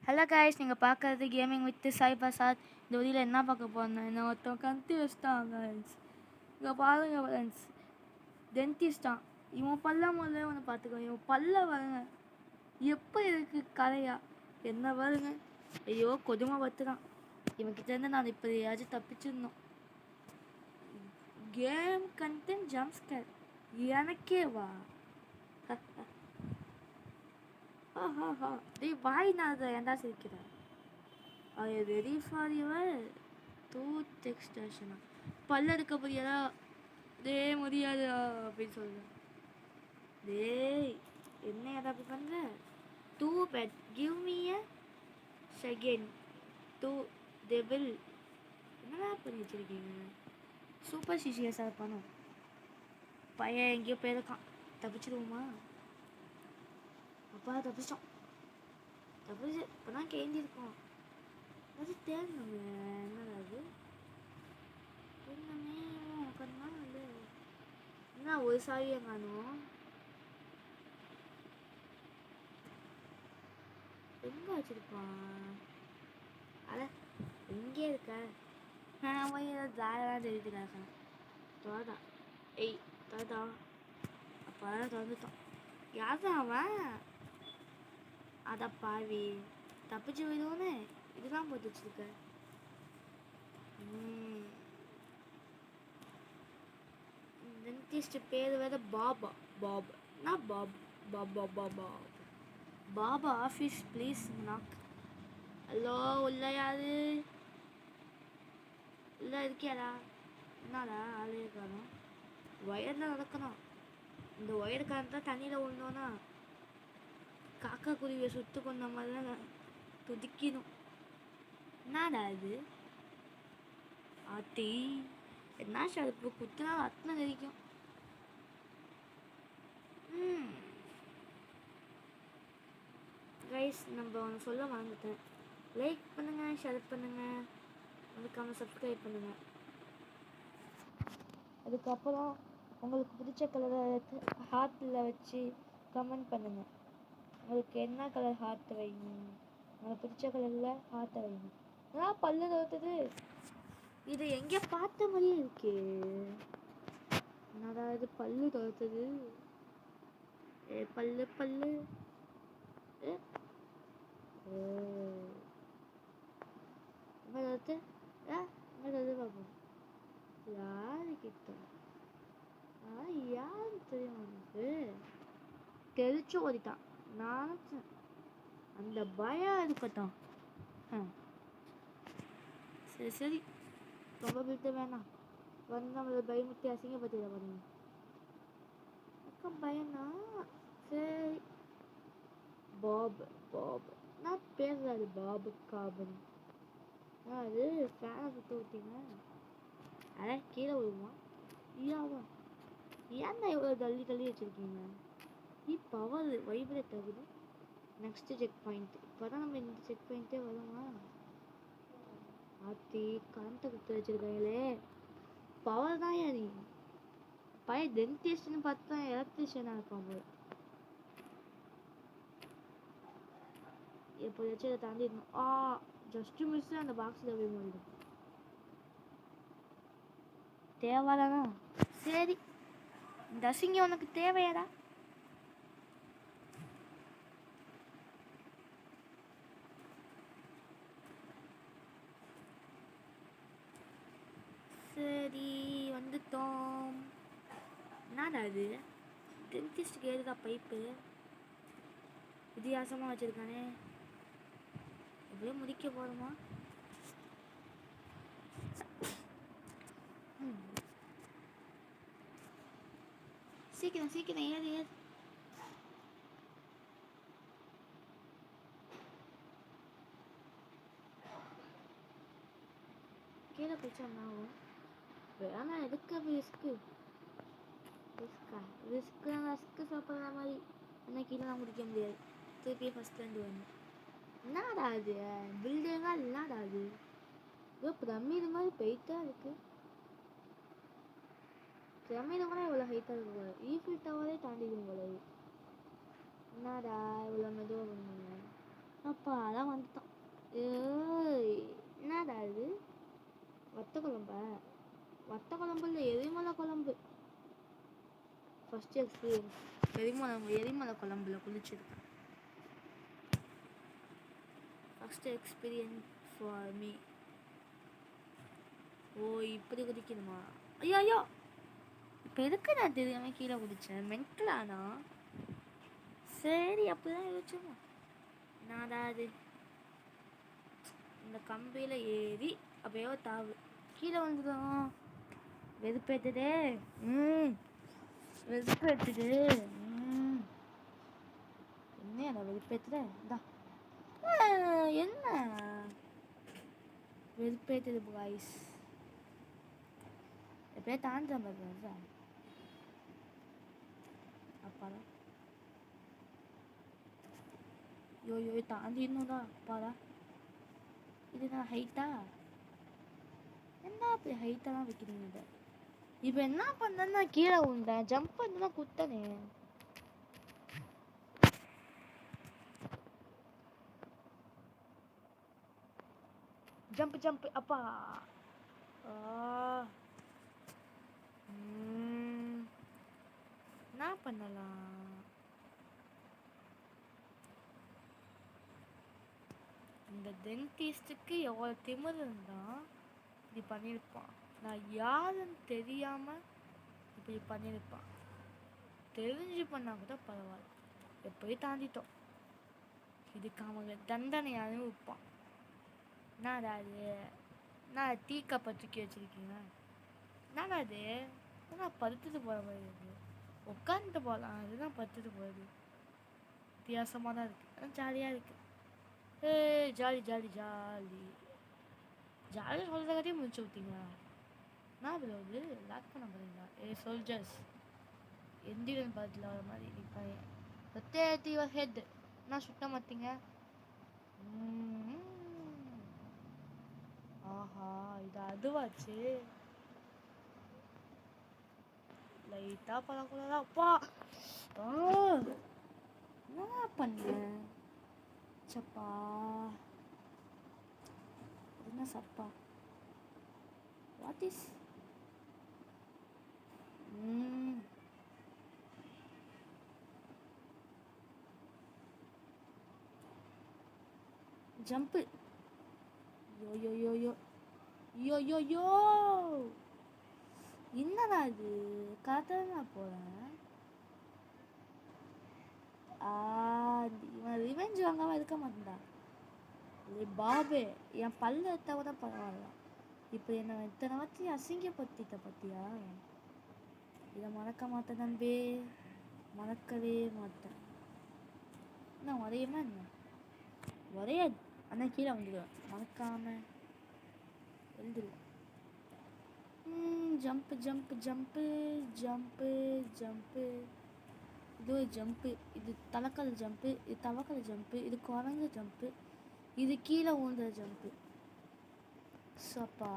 Hello guys, நீங்கள் பார்க்குறது gaming with Sai Prasad. இந்த வழியில் என்ன பார்க்க போகிறேன், என்ன ஒருத்தன் கன்ஃபியூஸ்டான் கைஸ். இங்கே பாருங்க ஃப்ரெண்ட்ஸ், டென்டிஸ்டான். இவன் பல்ல முதல்ல ஒன்று பார்த்துக்கோ. இவன் பல்ல வருங்க எப்போ இருக்கு கரையா என்ன வருங்க. ஐயோ கொடுமை பத்துறான். இவன்கிட்டேருந்து நான் இப்போயாச்சும் தப்பிச்சிடணும். கேம் கண்டென்ட் ஜம்ப்ஸ்கேர் எனக்கே வா. டேய் வாய் நான் ஏன்டா சிரிக்கிறேன். I ready for your tooth எக்ஸ்டென்ஷனா? பல்ல எடுக்க முடியாதா? டே முடியாது அப்படின்னு சொல்லுவேன். டேய் என்ன ஏதா அப்படி பண்ணுற? Too bad give me a second to table. என்னடா பண்ணி வச்சிருக்கீங்க? சூப்பர் சிசிஎஸாக இருப்பானோ பையன். எங்கேயோ போயிருக்கான். தப்பிச்சிடுவோமா? அப்பா தப்பிச்சிட்டோம். தப்பிச்சு இப்போ தான் கேந்திருக்கோம். அது தேடணுங்க. என்னடா அது? என்னமே உட்காந்துனா வந்து என்ன ஒரு சாவியை காணும். எங்கே வச்சுருப்பான்? அட எங்கே இருக்க? போய் ஏதோ ஜாயெல்லாம் தெரிவிக்கிறாங்க. தோதா ஏய் தோதா. அப்போ தான் திறந்துட்டோன். யார்தான் அவன்? அட பாவி, தப்பிச்சு போயிடுவோன்னு இதெல்லாம் போட்டு வச்சுருக்க. டென்டிஸ்ட் பேர் வேறு பாபா. பாப் நான் பாப் Baba Baba Baba office please knock. Hello உள்ள யாரு? உள்ள இருக்கியாடா? என்னடா ஆளே காணும். ஒயரில் நடக்கணும். இந்த ஒயர் காரணம் தான் தண்ணியில் விழுந்தோன்னா காக்கா குருவியை சுட்டு கொண்ட மாதிரி தான் துடிக்கணும். என்னடா இது? ஆத்தி என்ன ஷர்ப்பு குத்துனா அத்தனை தெரிக்கும். கைஸ், நம்ம ஒன்று சொல்ல மறந்துட்டேன். லைக் பண்ணுங்கள், ஷேர் பண்ணுங்கள், அதுக்கான சப்ஸ்கிரைப் பண்ணுங்கள். அதுக்கப்புறம் உங்களுக்கு பிடிச்ச கலரை எடுத்து ஹார்ட்டில் வச்சு கமெண்ட் பண்ணுங்கள். உங்களுக்கு என்ன கலர் ஹார்ட் வைக்கணும், உங்களுக்கு பிடிச்ச கலரில் ஹார்ட்டை வைக்கணும். ஆனால் பல்லு தோத்துது. இது எங்கே பார்த்த மாதிரியே இருக்கே. என்னடா இது பல்லு தோத்துது? பல்லு பல்லு பார்ப்போம். யாரு கிட்ட யாரு தெரியும் உனக்கு? தெரிச்சு ஓடிட்டான். நான் அந்த பயம் இருக்கட்டும். சரி சரி, ரொம்ப பிடித்த வேணாம். வந்து நம்மளை பயமுத்தி அசிங்கப்பத்திட பாருங்க. பயம்னா சரி. பாப் பாப் நான் பேசுறாரு. பாபு காபன் அது ஃபேனை சுத்த விட்டீங்க. அட கீழே விழுமா? ஐயாவா ஏன்னா இவ்வளோ தள்ளி தள்ளி வச்சுருக்கீங்க? பவர் வைப்ரேட் ஆகுது. Next check point. இப்போ தான் நம்ம இந்த செக் பாயிண்ட்டே வருமா? ஆத்தி கரண்ட்டை கொடுத்து வச்சுருக்காங்களே. பவர் தான் ஏன் நீ பையன் டென்டிஸ்ட்னு பார்த்தா எலக்ட்ரிஷியனாக இருப்பான் போல. எப்போதாச்சும் இதை தாண்டிடணும். Just miss. அந்த பாக்ஸில் போய் முடியும். தேவைதானா? சரி, இந்த அசிங்கம் உனக்கு தேவையாடா? சரி வந்துட்டோம். என்னடா அது? டென்டிஸ்ட்டுக்கு ஏதுடா பைப்பு வித்தியாசமாக வச்சுருக்கானே. எப்படியோ முடிக்க போகிறோமா? சீக்கிரம் சீக்கிரம் ஏது ஏது. கீழே பிடிச்சாகும். வேணா எதுக்கு ரிஸ்க்கு? ரிஸ்க்கு சாப்பிட்ற மாதிரி என்ன கீழே முடிக்க முடியாது. திருப்பி ஃபஸ்ட்லேருந்து வரணும். என்னடா அது பில்டிங்காக? என்னடா அது ஏதோ பிரமிடு மாதிரி பெயிட்டாக இருக்குது. பிரமிடு கூட இவ்வளோ ஹைட்டாக இருக்கும் போல. ஈஃபில் டவரே தாண்டிடும் போல. என்னடா இவ்வளோ மெதுவாக பண்ணுங்க. அப்பா அதான் வந்துட்டான். ஏய் என்னடா இது? வத்த குழம்பா? வத்த குழம்பு இல்லை, எரிமலை குழம்பு. ஃபர்ஸ்ட் எக்ஸ்பீரியன்ஸ் எரிமலை குழம்புல குளிச்சிருக்கேன். First experience for me. ஓ இப்படி குதிக்கணுமா? ஐயோ ஐயோ, இப்போ எதுக்கு நான் தெரியாம கீழே குதிச்சேன்? மென்டலானா? சரி அப்படிதான் யோசிச்சோம். நான் அது இந்த கம்பியில் ஏறி அப்படியே தாவு கீழே வந்துடும். வெறுப்பேற்றுது. வெறுப்பேற்றுது. என்ன நான் வெறுப்பேற்றுத? இந்தா என்ன வெறுப்பேற்றுது பாய்ஸ். எப்படியே தாண்ட மாதிரி சார். அப்பாடா யோ யோ தாண்டிடணும்டா. அப்பாடா இது நான் ஹைட்டா என்ன அப்படி ஹைட்டாலாம் வைக்கிறீங்க? இப்போ என்ன பண்ணேன்னா கீழே விழுந்தேன். ஜம்ப் பண்ணா குத்தனே. ஜம்ப் ஜம்ப் அப்பா. என்ன பண்ணலாம்? இந்த டென்டிஸ்டுக்கு எவ்வளோ திமிரு இருந்தா இப்படி பண்ணியிருப்பான். நான் யாருன்னு தெரியாமல் இப்படி பண்ணியிருப்பான். தெரிஞ்சு பண்ணால் கூட பரவாயில்ல. எப்படி தாண்டிட்டோம். இதுக்கு அவங்க தண்டனை அனுபவிப்பான். என்னடா அது? நான் டீ கப்பை தூக்கி வச்சுருக்கீங்க. என்னடா அது? நான் படுத்துட்டு போகிற மாதிரி இருக்குது. உட்காந்துட்டு போகலாம், அதுதான் படுத்துட்டு போகுது. வித்தியாசமாக தான் இருக்குது. ஜாலியாக இருக்குது. ஜாலி ஜாலி ஜாலி ஜாலியாக சொல்கிறதே முடிச்சு விட்டீங்க. நான் அதில் வந்து லாக் பண்ண போகிறீங்களா? சோல்ஜர்ஸ் எந்திரன் படத்தில் வர மாதிரி நிற்காங்க. Rotate your head. நான் சுட்ட மாட்டீங்க. ஆஹா இது அதுவாச்சு. லைட்டாக பழக்கூடாதா? அப்பா என்ன பண்ண சப்பா? என்ன சப்பா? What is jump? யோ யோ யோ யோ யோ யோ யோ. என்னடா இது? கரெக்டாக நான் போகிறேன். இவன் ரிவெஞ்ச் வாங்காமல் இருக்க மாட்டேன்டா. பாபே என் பல்ல எடுத்தா கூட பரவாயில்ல. இப்போ என்ன இத்தனை வாட்டி அசிங்கப்படுத்திட்ட பார்த்தியா? இதை மறக்க மாட்டேன் தம்பி, மறக்கவே மாட்டேன். என்ன வரையுமா என்ன? வரையாது, ஆனால் கீழே வந்துடுவேன். மறக்காமல் எழுந்துடுவேன். Jump jump jump jump jump. இது ஒரு ஜம்ப்பு, இது தலைக்கல் ஜம்ப்பு, இது தவக்கல் ஜம்ப்பு, இது குரங்கு ஜம்ப்பு, இது கீழே ஊன்ற ஜம்ப்பு. சப்பா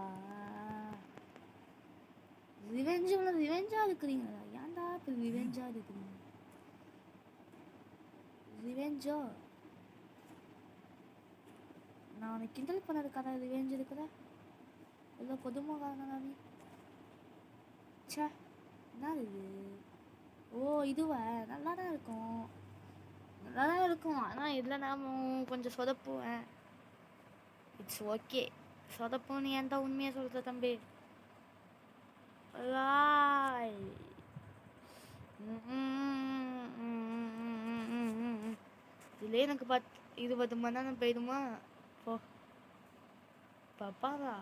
ரிவெஞ்சாக இருக்கிறீங்களா? ஏன்டா இப்போ ரிவெஞ்சாக இருக்கிறீங்க? ரிவெஞ்சோ? நான் உனக்கு கிண்டல் பண்ணதுக்காக ரிவெஞ்ச் இருக்கிற இல்லை பொதுமகாரனா நீ? சே என்ன இது? ஓ இதுவா? நல்லா தான் இருக்கும், நல்லா தான் இருக்கும். ஆனால் இதில் நாமும் கொஞ்சம் சொதப்புவேன். It's okay, சொதப்பும். நீ ஏன்டா உண்மையாக சொல்கிற தம்பி? இதுல எனக்கு 20 மணி நேரம் போயிடுமா? போ பாப்பாரா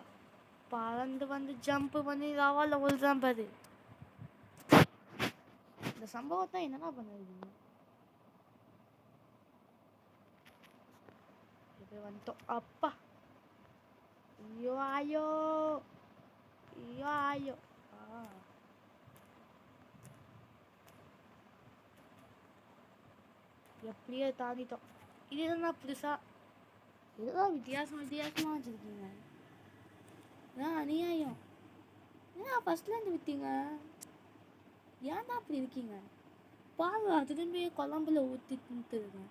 பறந்து வந்து ஜம்ப் பண்ணி ராவால விழுதான் பாரு. இந்த சம்பவத்தை என்னடா பண்ணுது? இது வந்துட்டோம். அப்பா ஐயோ ஐயோ ஐயோ ஐயோ. எப்படியோ தாண்டிட்டோம். இது என்ன புதுசா ஏதோ வித்தியாசமாக வச்சுருக்கீங்க. அநியாயம். ஏன்னா ஃபஸ்ட்லேருந்து விற்றீங்க, ஏன் தான் அப்படி இருக்கீங்க? பாருங்க திரும்பி குழம்புல ஊற்றி தின்னுட்டுருங்க.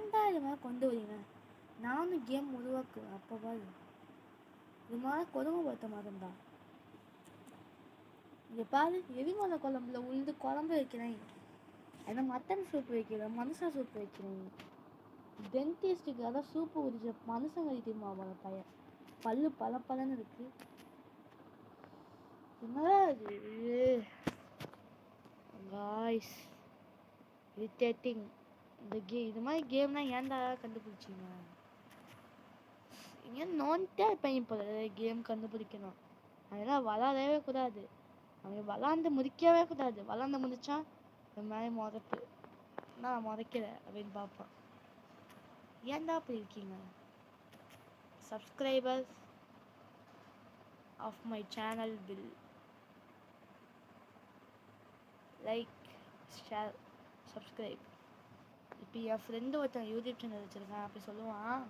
ஏன்டா இது மாதிரி கொண்டு வரீங்க? நானும் கேம் உருவாக்குவேன். அப்போ பாரு இது மாதிரி கொடுமைப்படுத்த மாட்டேன்டா. இங்கே பாரு, எரிமலை குழம்புல உளுந்து குழம்பு வைக்கிறேன், ஏன்னா மட்டன் சூப் வைக்கிறேன், மனுஷன் சூப் வைக்கிறேன். டென்டிஸ்ட்டுக்கு அதான் சூப்பு குடிச்ச மனுஷன் கழிக்குமா அவளை பையன். பல்லு பல பலன்னு இருக்கு. என்னடா இது காய்ஸ், இரிட்டேட்டிங். இந்த இது மாதிரி கேம்லாம் ஏன்டா கண்டுபிடிச்சிங்க? இங்கே நோண்டே பையன் போல கேம் கண்டுபிடிக்கணும். அதெல்லாம் விளாடவே கூடாது. அவங்க விளாண்டு முடிக்கவே கூடாது. விளாண்டு முடிச்சா இந்த மாதிரி முறைப்பு, நான் முறைக்கிற அப்படின்னு பார்ப்பேன். ஏன்டா அப்படி இருக்கீங்க? Subscribers of my channel will like, share, subscribe. இப்போ என் ஃப்ரெண்டு ஒருத்தன் யூடியூப் சேனல் வச்சுருக்கான். அப்படி சொல்லுவான்,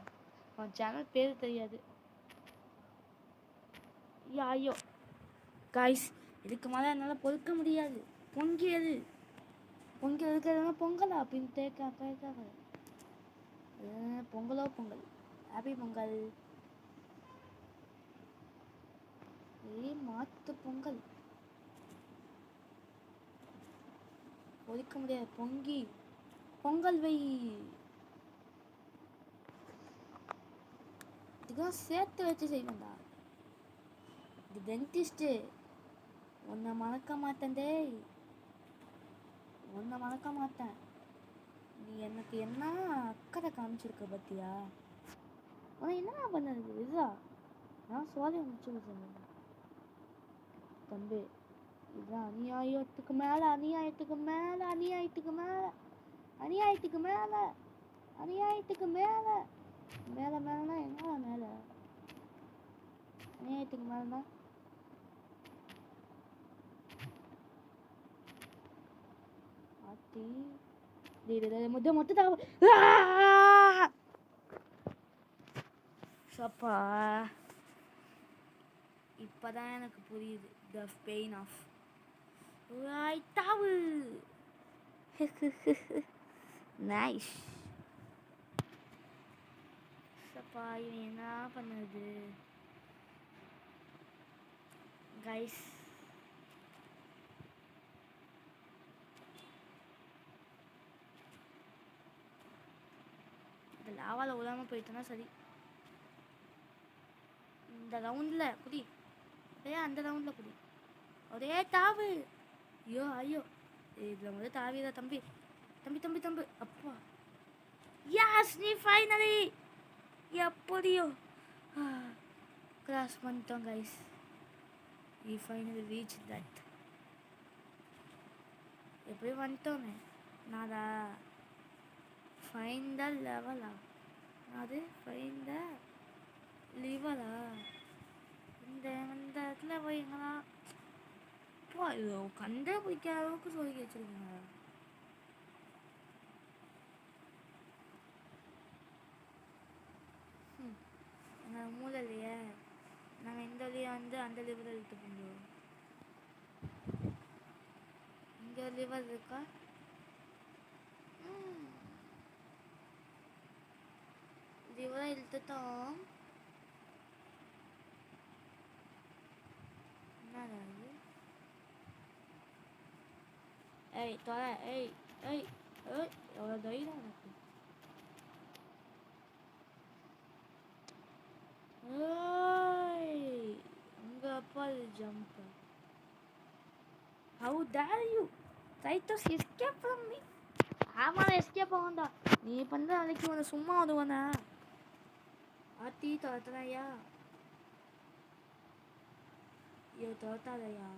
அவன் சேனல் பேர் தெரியாது. ஐயோ காய்ஸ், இதுக்கு மேலே என்னால் பொறுக்க முடியாது. பொங்கியது இருக்கிறதுனா பொங்கலா அப்படின்னு கேட்காங்க. பொங்கலோ பொங்கல், ஹாப்பி பொங்கல். மாத்து பொங்கல் பொறுக்க முடியாது. பொங்கல் வை. இதுதான் சேர்த்து வச்சு செய்வேன்டா. இது டென்டிஸ்ட்டு உன்னை மறக்க மாட்டேன். உன்னை மறக்க மாட்டேன். நீ எனக்கு என்ன அக்கறை காமிச்சிருக்க பத்தியா? உனக்கு என்ன பண்ணது? இதுதா நான் சோழ முடிச்சு சொன்னேன் தம்பி. இதுதான் அநியாயத்துக்கு மேல அநியாயத்துக்கு மேல அநியாயத்துக்கு மேல அநியாயத்துக்கு மேல அநியாயத்துக்கு மேல மேல மேலனா என்ன மேல? அநியாயத்துக்கு மேலனா ஆத்தி சப்பா. இப்பதான் எனக்கு புரியுது the pain of right towel. Nice. சப்பா, இவன் என்ன பண்ணுது கைஸ்? இந்த லாவால உலாம போயிட்டோன்னா சரி. இந்த ரவுண்டில் குடி, அந்த ரவுண்டில் குடி. ஒரே தாவு. ஐயோ இதில் முதல் தாவிதா தம்பி. அப்பா யாஸ், நீ ஃபைனலி எப்படியோ கிராஸ் பண்ணிட்டோம் guys. we finally reached that. எப்படி வந்துட்டோமே. நாதா ஃபைண்ட் த லெவலா? அது ஃபைண்ட் த லிவரா? இந்த இடத்துல போய்ங்களா? அப்பா இது கண்டே பிடிக்காத அளவுக்கு சொல்லி வச்சிருக்கீங்க. எங்கள் மூலையிலையே நாங்கள் இந்த வழியை வந்து அந்த லிவரை இழுத்து போடுவோம். இங்கே லிவர் இருக்கா? லிவரை இழுத்துட்டோம். என்னடா இது? ஏய் தொலை. ஏய் எவ்வளோ தைரியம் எனக்கு. உங்க அப்பா jump. How dare you try to escape from me? ஆமா, எஸ்கேப் ஆகும்டா. நீ பண்ற வேலைக்கு உன்னை சும்மா வருவானா? ஆத்தி தோத்தனையா? தோத்தாதையா?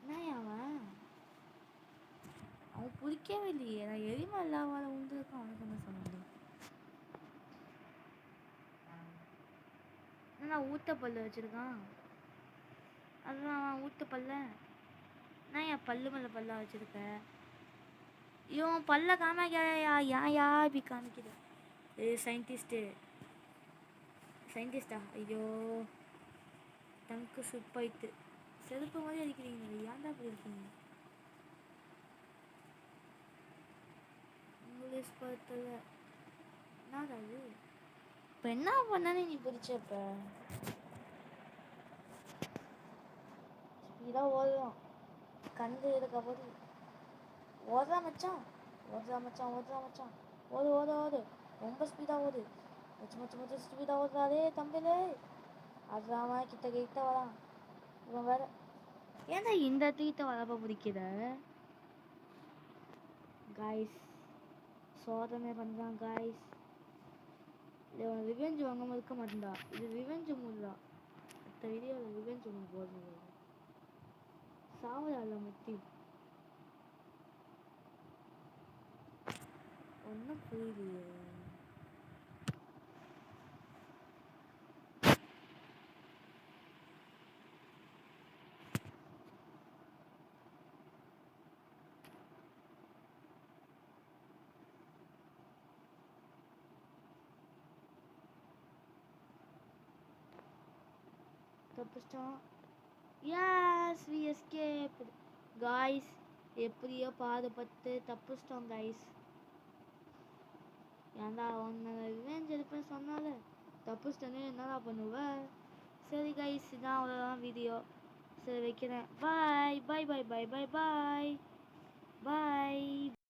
என்னையா அவன் பிடிக்கவே இல்லையே. நான் எரிமா இல்லாமல் உண்டுருக்கான். அவனுக்கு என்ன சொன்னது? நான் ஊத்த பல்லு வச்சிருக்கான். அதுதான் ஊத்த பல்ல. நான் என் பல்லு மேலே பல்லா வச்சிருக்கேன். இவன் பல்ல காமிக்காதயா. ஏன்யா இப்படி காமிக்குது? சயின்டிஸ்டா? ஐயோ டங்கு சுப்பாயிட்டு செருப்பு மாதிரி அடிக்கிறீங்க. ஏன்டா அப்படி இருக்கீங்க? படுத்தல என்னடா இது இப்போ என்ன பண்ணானே நீ பிடிச்சப்ப ஸ்பீடாக ஓடுறோம் கண்டு இதுக்கப்புறம் ஓடுறா மச்சான் ஓடுறா மச்சான் ஓடுறா மச்சான் ஓடு ஓடு ஓடு ரொம்ப ஸ்பீடாக ஓடு மச்சு மச்சு மச்சு ஸ்பீடாக ஓடுறாரே தம்பிலே அதுதான் கிட்ட கிட்ட வரான் இவன் வேற ஏன்டா இந்த தீட்ட வரப்ப பிடிக்கிற காய்ஸ் சோதனை பண்ணுறான் காய்ஸ் இவன் ரிவெஞ்ச் வாங்காமல் இருக்க மாட்டேன்டா இது ரிவெஞ்ச் மூடுடா அடுத்த வீடியோவில் ரிவெஞ்ச் மூடு போடுறது சாவல முத்தி ஒன்றும் புரியலையே தப்பிச்சிட்டோம் யாஸ் வி எஸ்கேப் காய்ஸ் எப்படியோ பாடுபட்டு தப்பிச்சிட்டோம் காய்ஸ் ஏன்டா ஒன்று ரிவெஞ்ச் எடுப்பேன் சொன்னால தப்பிச்சிட்டோன்னே என்னடா பண்ணுவேன் சரி கைஸ் இதான் அவ்வளோதான் வீடியோ சரி வைக்கிறேன் பாய் பாய் பாய் பாய் பாய் பாய் பாய்